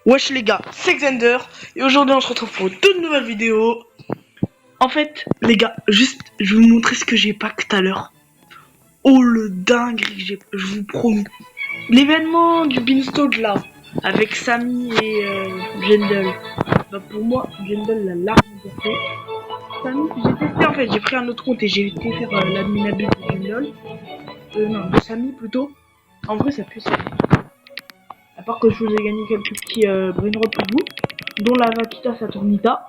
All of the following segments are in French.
Wesh les gars, c'est Xander et aujourd'hui on se retrouve pour une toute nouvelle vidéo. En fait les gars, juste je vais vous montrer ce que j'ai pas tout à l'heure. Oh le dinguerie que j'ai, je vous promets. L'événement du Beanstalk là, avec Samy et Jendel. Bah pour moi, Jendel l'a largement fait. Samy, j'ai testé en fait, j'ai pris un autre compte et j'ai été faire l'admin abus de Jendel. Non, de Samy plutôt. En vrai ça pue ça. À part que je vous ai gagné quelques petits brainrots pour vous, dont la Vaquita Saturnita.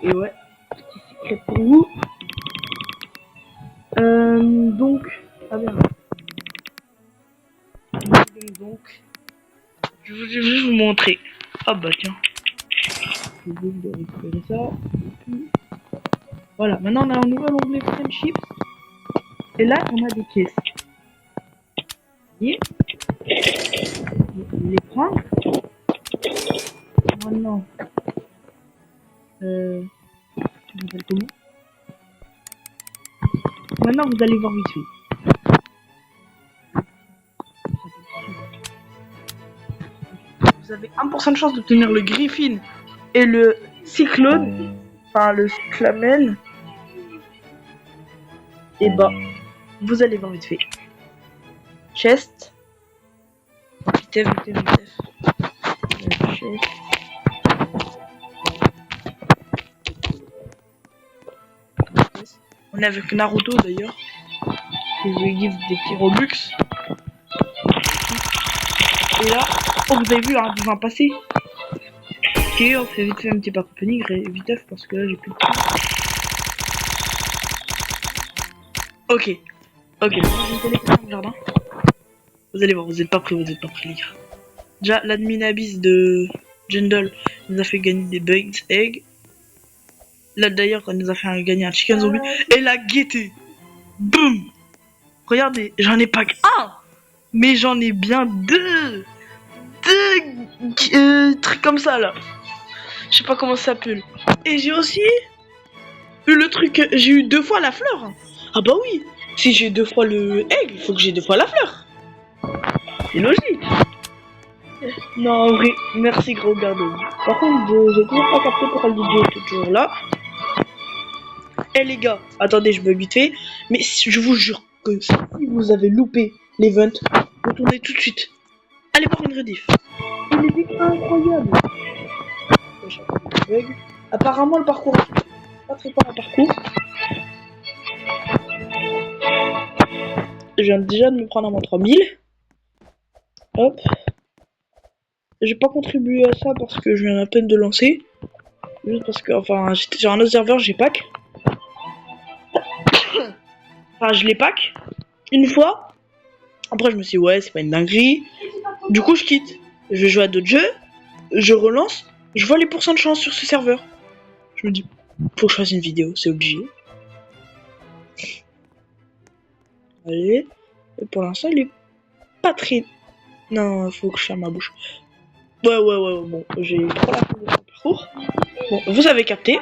Et ouais, petit secret pour vous. Donc, ah bien. Donc, je vais juste vous montrer. Ah bah tiens. Je vais récupérer ça. Voilà, maintenant on a un nouvel onglet Friendships. Et là, on a des caisses. Vous voyez, les prendre. Maintenant, maintenant vous allez voir vite fait. Vous avez 1% de chance d'obtenir le Griffin et le Cyclone, enfin le Cyclamen. Et bah, vous allez voir vite fait. Chest. Vitef. Chest. On est avec Naruto d'ailleurs. Je vais give des petits Robux. Et là, oh vous avez vu hein, vous en passez. Ok, on fait vite fait un petit pack opening, viteuf parce que là j'ai plus de temps. Ok, je vais me téléporter dans le jardin. Vous allez voir, vous êtes pas prêts les gars. Déjà, l'admin abyss de Jendel nous a fait gagner des bugs eggs. Là d'ailleurs, elle nous a fait gagner un chicken zombie. Et la gaieté. Boum. Regardez, j'en ai pas qu'un, mais j'en ai bien deux trucs comme ça là. Je sais pas comment ça s'appelle. Et j'ai aussi eu le truc, j'ai eu 2 fois la fleur. Ah bah oui, si j'ai 2 fois le egg, il faut que j'ai 2 fois la fleur. C'est logique. Non, en vrai, merci gros gardien. Par contre, j'ai toujours pas capté pourquoi le DJ est toujours là. Eh les gars, attendez, je me bute fait. Mais je vous jure que si vous avez loupé l'event, retournez tout de suite. Allez voir une rediff. Il était incroyable. Apparemment le parcours pas très fort en parcours. Je viens déjà de me prendre à mon 3000. Hop. J'ai pas contribué à ça parce que je viens à peine de lancer. Juste parce que, enfin, j'étais sur un autre serveur, j'ai pack. Enfin, je l'ai pack une fois. Après, je me suis dit, ouais, c'est pas une dinguerie. Du coup, je quitte. Je vais jouer à d'autres jeux. Je relance. Je vois les pourcents de chance sur ce serveur. Je me dis, faut que je fasse une vidéo, c'est obligé. Allez. Et pour l'instant, il est pas très. Non, faut que je ferme ma bouche. Ouais, bon, j'ai trop la peine de faire le parcours. Bon, vous avez capté.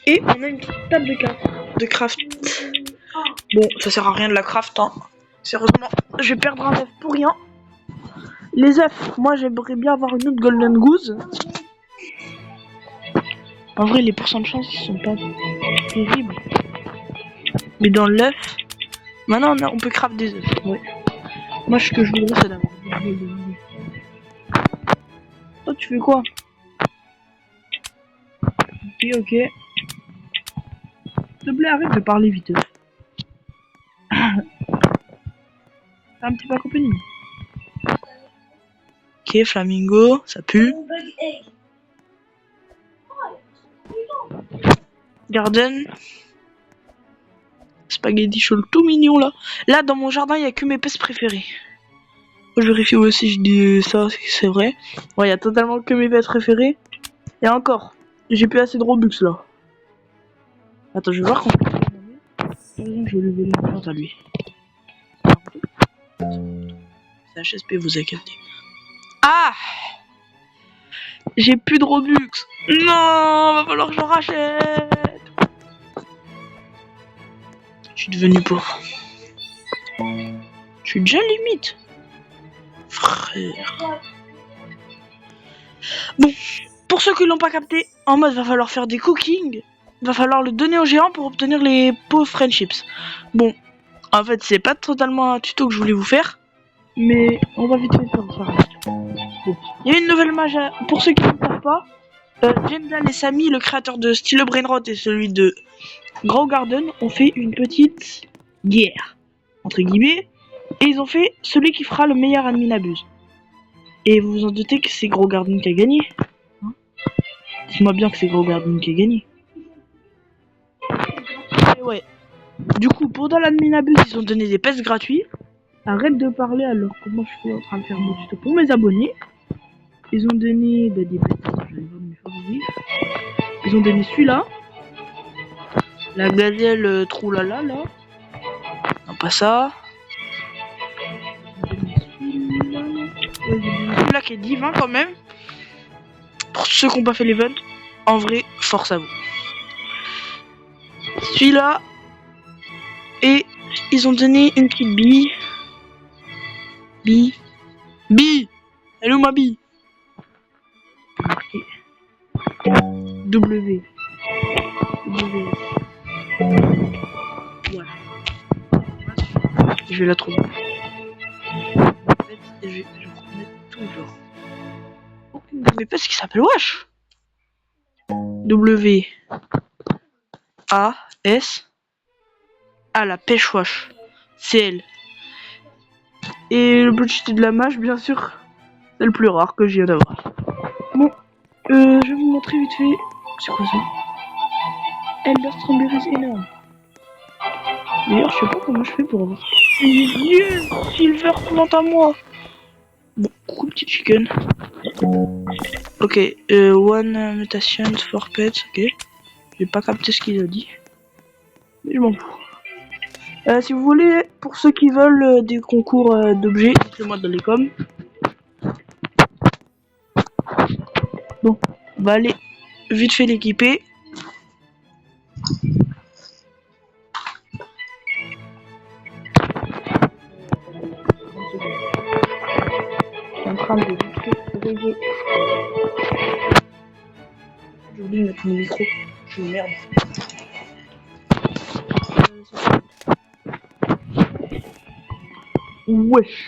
Et on a une petite table de craft. Bon, ça sert à rien de la craft, hein. Sérieusement, je vais perdre un œuf pour rien. Les œufs, moi j'aimerais bien avoir une autre golden goose. En vrai, les pourcents de chance, ils sont pas terribles. Mais dans l'œuf, maintenant on peut craft des œufs. Ouais. Moi, ce que je voudrais, c'est d'avoir des œufs. Toi, tu fais quoi? Ok. S'il te plaît, arrête de parler vite. C'est un petit pack opening. Ok, flamingo, ça pue. Garden. Spaghetti chaud tout mignon là. Là, dans mon jardin, il n'y a que mes pets préférés. Je vérifie aussi, je dis ça, c'est vrai. Ouais, il y a totalement que mes pets préférés. Et encore, j'ai plus assez de Robux là. Attends, je vais voir quand. Je vais lever l'importance à lui. C'est HSP, vous avez capté. Ah! J'ai plus de Robux. Non, va falloir que j'en rachète. Je suis devenu pauvre. Je suis déjà limite. frère. Bon, pour ceux qui l'ont pas capté, en mode va falloir faire des cooking, va falloir le donner au géant pour obtenir les pots friendships. Bon, en fait c'est pas totalement un tuto que je voulais vous faire, mais on va vite fait faire ça. Bon, il y a une nouvelle mage pour ceux qui ne savent pas. Jendal et Samy, le créateur de Stylo Brainrot et celui de Grow Garden, ont fait une petite guerre, entre guillemets, et ils ont fait celui qui fera le meilleur admin abuse. Et vous vous en doutez que c'est Grow Garden qui a gagné, hein? Dites-moi bien que c'est Grow Garden qui a gagné. Et ouais. Du coup, pendant l'admin abuse, ils ont donné des pestes gratuits. Arrête de parler alors que moi je suis en train de faire mon tuto pour mes abonnés. Ils ont donné des pestes, je vais voir mes favoris. Ils ont donné celui-là. La gazelle troulala là. Non, pas ça. Celui-là qui est divin quand même. Pour ceux qui n'ont pas fait l'event, en vrai, force à vous. Celui-là. Et ils ont donné une petite bille. Bille. Bille. Elle est où ma bille? Marqué. W. W. Voilà. Je vais la trouver. En fait, je vais remettre toujours. Aucune WPS qui s'appelle Wesh. W. A. S. Ah, la pêche Wesh. C'est elle. Et le petit de la mage, bien sûr, c'est le plus rare que je viens d'avoir. Bon, je vais vous montrer vite fait. C'est quoi ça? Elder Strawberry, c'est énorme. D'ailleurs, je sais pas comment je fais pour avoir. Yes, Silver plante à moi. Bon, coucou petit chicken. Ok, one mutation for pets, ok. J'ai pas capté ce qu'il a dit. Mais je m'en fous. Si vous voulez, pour ceux qui veulent des concours d'objets, dites-le-moi dans les coms. Bon, on va aller vite fait l'équiper. Je suis en train de vite fait régler. J'ai oublié de mettre mon micro. Je suis une merde. Wesh.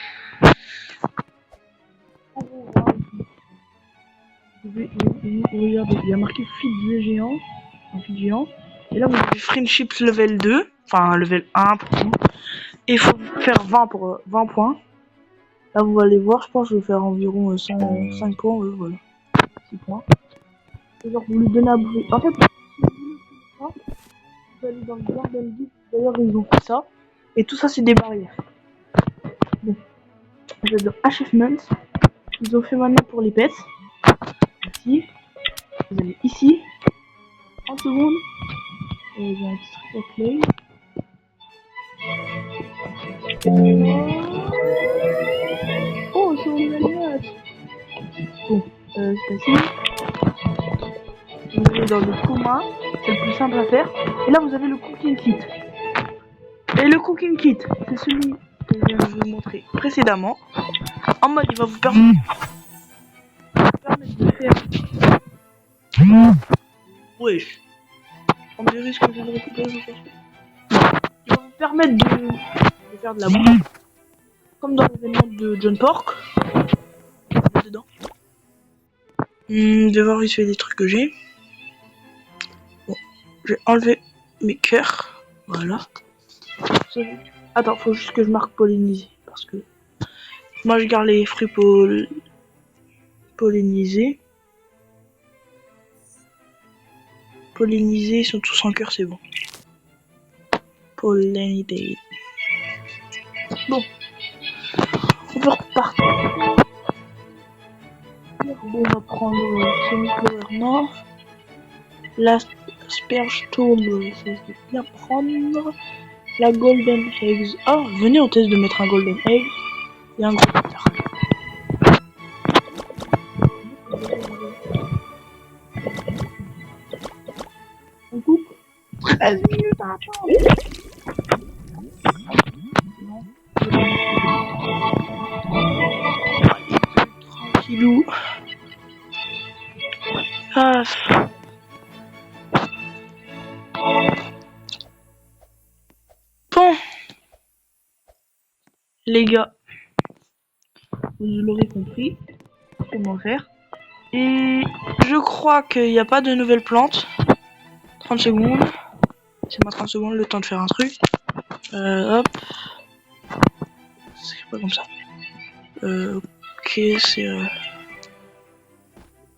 Regardez, il y a marqué feed géant. Un feed géant. Et là, vous avez friendships level 2. Enfin, level 1 pour vous. Et il faut faire 20 pour 20 points. Là, vous allez voir, je pense que je vais faire environ 105 points. Voilà. 6 points. Et genre, vous lui donnez à bouffer. En fait, vous allez dans le Garden Guide. D'ailleurs, ils ont fait ça. Et tout ça, c'est des barrières. Bon. Je vais dans Achievements. Ils ont fait maintenant pour les pets. Ici. Vous allez ici. 30 secondes. Et j'ai un petit truc à play. Oh, c'est mon alliage. Bon, c'est facile. Vous allez dans le commun. C'est le plus simple à faire. Et là, vous avez le cooking kit. Et le cooking kit, c'est celui que je viens de vous montrer précédemment. En mode, il va vous permettre de faire. Wesh. On dirait ce que je viens de récupérer, je pense. Il va vous permettre de faire de la bouffe. Comme dans l'événement de John Pork. Dedans. Je vais voir vite fait des trucs que j'ai. Bon, je vais enlever mes cœurs. Voilà. Attends, faut juste que je marque pollinisé. Parce que moi je garde les fruits pollinisés. Pollinisés, ils sont tous en cœur, c'est bon. Pollinisés. Bon. On peut repartir. Bon, on va prendre Semi-Flower Nord. La Sperge-Tourbe, ça je vais bien prendre. La Golden Eggs. Ah, venez, on teste de mettre un Golden Egg. Et un gros pétard. On coupe 13 minutes à attendre. Tranquillou. Ah. Bon. Les gars. Vous l'aurez compris. Comment faire. Et je crois qu'il n'y a pas de nouvelles plantes. 30 secondes. C'est moi 30 secondes, le temps de faire un truc. Hop. C'est pas comme ça. Ok, c'est...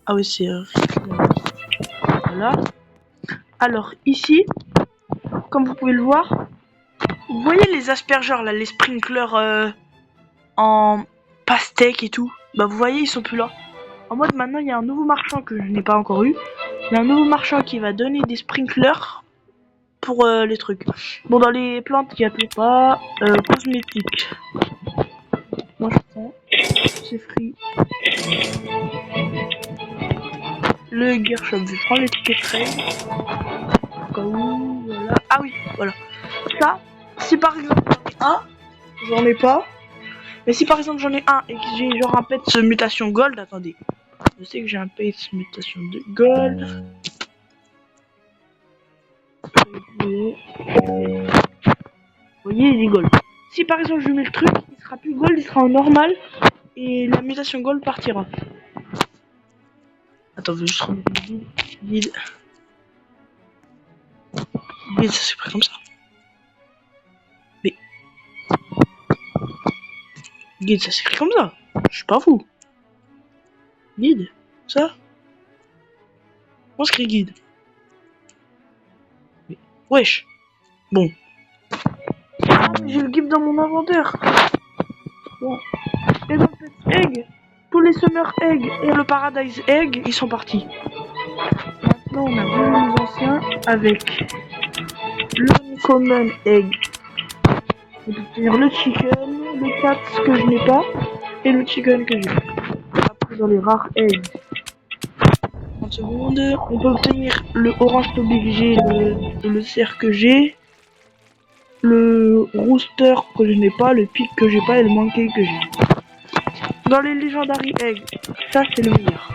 Ah oui, c'est... Voilà. Alors, ici, comme vous pouvez le voir, vous voyez les aspergeurs, là, les sprinklers en pastèque et tout. Bah, vous voyez, ils sont plus là. En mode, maintenant, il y a un nouveau marchand que je n'ai pas encore eu. Il y a un nouveau marchand qui va donner des sprinklers pour les trucs. Bon, dans les plantes, il n'y a tout pas. Cosmétiques. Moi, je prends. C'est free. Le gear shop, je prends les tickets trade. Au cas où, voilà. Ah oui, voilà. Ça, si par exemple j'en ai pas. Mais si par exemple j'en ai un et que j'ai genre un pet mutation gold, attendez. Je sais que j'ai un pet mutation de gold. Vous voyez, il est gold. Si par exemple je mets le truc, il sera plus gold, il sera en normal. Et la mutation gold partira. Attends, je vais juste remettre le guide. Guide. Guide, ça s'écrit comme ça. Mais. Guide, ça s'écrit comme ça. Je suis pas fou. Guide. Ça. On s'écrit guide. Mais. Wesh. Bon. J'ai le guide dans mon inventaire. Bon. Et dans le egg. Tous les summer egg et le paradise egg, ils sont partis. Maintenant, on a vu les anciens avec le common egg. On peut obtenir le chicken, le cat que je n'ai pas, et le chicken que j'ai. Après, dans les rares eggs, 30 secondes, on peut obtenir le orange toby que j'ai, le cerf que j'ai, le rooster que je n'ai pas, le pic que j'ai pas et le monkey que j'ai. Dans les legendary eggs, ça c'est le meilleur.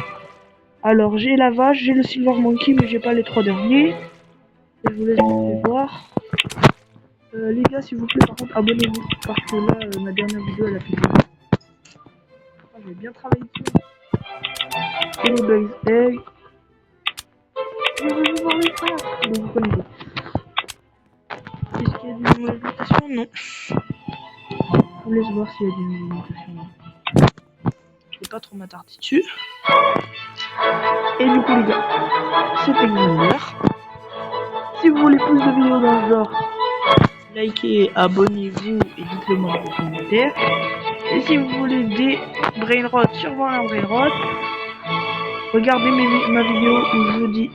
Alors j'ai la vache, j'ai le silver monkey, mais j'ai pas les 3 derniers. Et je vous laisse les voir. Les gars, s'il vous plaît, par contre, abonnez-vous parce que là, ma dernière vidéo elle a fait bien. J'ai bien travaillé dessus. Et les base eggs. Je veux voir les frères. Donc vous connaissez. Est-ce qu'il y a des nouvelles mutations? Non. Je vous laisse voir s'il y a des nouvelles mutations. Je vais pas trop m'attarder dessus. Et du coup, les gars, c'était Xander. Si vous voulez plus de vidéos dans ce genre, likez, abonnez-vous et dites-le moi dans les commentaires. Et si vous voulez des brainrots sur un brainrot, regardez ma vidéo où je vous dis